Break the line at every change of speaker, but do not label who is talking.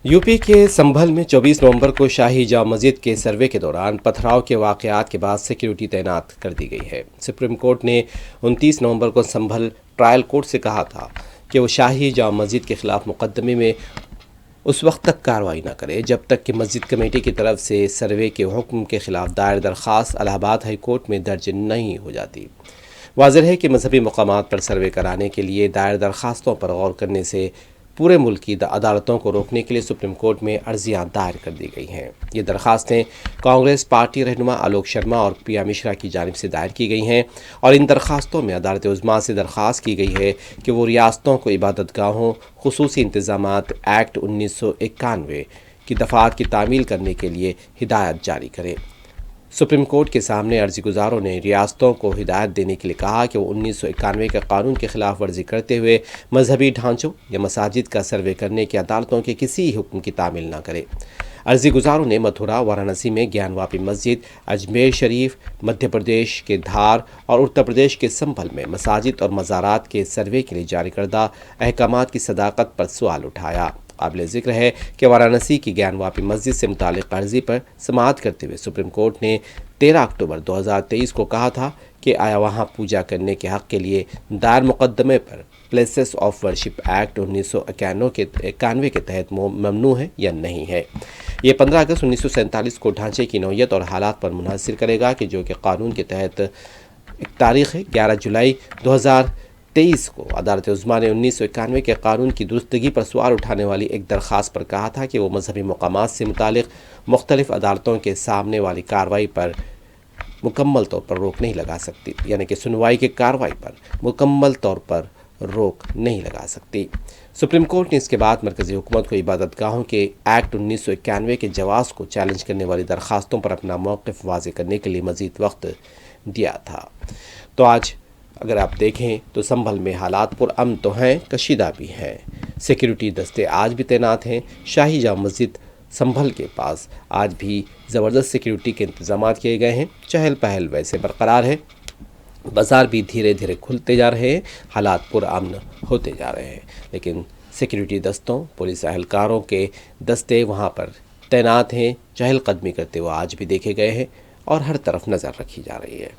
UP के संभल में 24 नवंबर को शाही जामा मस्जिद के सर्वे के दौरान पथराव के वाकयात के बाद सिक्योरिटी तैनात कर दी गई है। सुप्रीम कोर्ट ने 29 नवंबर को संभल ट्रायल कोर्ट से कहा था कि वो शाही जामा मस्जिद के खिलाफ मुकदमे में उस वक्त तक कार्रवाई न करे जब तक कि मस्जिद कमेटी की तरफ से सर्वे के हुक्म के खिलाफ दायर दरख्वास्त इलाहाबाद हाई कोर्ट में दर्ज नहीं हो जाती। वाज़ेह है कि मजहबी मकामात पर सर्वे कराने के लिए दायर दरख्वास्तों पर गौर करने से पूरे मुल्क की अदालतों को रोकने के लिए सुप्रीम कोर्ट में अर्जियां दायर कर दी गई हैं। ये दरख्वास्तें कांग्रेस पार्टी रहनुमा आलोक शर्मा और प्रिया मिश्रा की जानिब से दायर की गई हैं और इन दरख्वास्तों में अदालत उज़्मा से दरख्वास्त की गई है कि वो रियासतों को इबादतगाहों खुसूसी इंतज़ामात एक्ट 1991 की दफ़ात की तामील करने के लिए हिदायत जारी करें। सुप्रीम कोर्ट के सामने अर्जी गुजारों ने रियासतों को हिदायत देने के लिए कहा कि वो 1991 के कानून की खिलाफ वर्जी करते हुए मजहबी ढांचों या मसाजिद का सर्वे करने की अदालतों के किसी हुक्म की तामील न करें। अर्जी गुजारों ने मथुरा, वाराणसी में ज्ञानवापी मस्जिद, अजमेर शरीफ, मध्य प्रदेश के धार और उत्तर प्रदेश के संभल में मसाजिद और मज़ारात के सर्वे के लिए जारी करदा अहकामात की सदाकत पर सवाल उठाया। काबिल ज़िक्र है कि वाराणसी की ज्ञानवापी मस्जिद से मुतालिक अर्जी पर समाअत करते हुए सुप्रीम कोर्ट ने 13 अक्टूबर 2023 को कहा था कि आया वहां पूजा करने के हक़ के लिए दायर मुकदमे पर प्लेसेस ऑफ वर्शिप एक्ट 1991 के तहत ममनू है या नहीं है। ये 15 अगस्त 1947 को ढांचे की नौयत और हालात पर मुनहसर करेगा कि जो कि कानून के तहत एक तारीख़ है 11 जुलाई 2023 को अदालत उज़्मा ने 1991 के कानून की दुरुस्तगी पर सवाल उठाने वाली एक दरख्वास्त पर कहा था कि वो मजहबी मकामात से मुतालिक मुख्तलिफ अदालतों के सामने वाली कार्रवाई पर मुकम्मल तौर पर रोक नहीं लगा सकती, यानी कि सुनवाई की कार्रवाई पर मुकम्मल तौर पर रोक नहीं लगा सकती। सुप्रीम कोर्ट ने इसके बाद मरकज़ी हुकूमत को इबादतगाहों के एक्ट 1991 के जवाज़ को चैलेंज करने वाली दरख्वास्तों पर अपना मौक़िफ़ वाज़ेह करने के लिए मज़ीद वक्त दिया था। तो आज अगर आप देखें तो संभल में हालात पुरअमन तो हैं, कशीदा भी हैं। सिक्योरिटी दस्ते आज भी तैनात हैं। शाही जामा मस्जिद संभल के पास आज भी ज़बरदस्त सिक्योरिटी के इंतज़ाम किए गए हैं। चहल पहल वैसे बरकरार है। बाज़ार भी धीरे धीरे खुलते जा रहे हैं, हालात पुरअमन होते जा रहे हैं, लेकिन सिक्योरिटी दस्तों, पुलिस एहलकारों के दस्ते वहाँ पर तैनात हैं। चहलकदमी करते हुए आज भी देखे गए हैं और हर तरफ नज़र रखी जा रही है।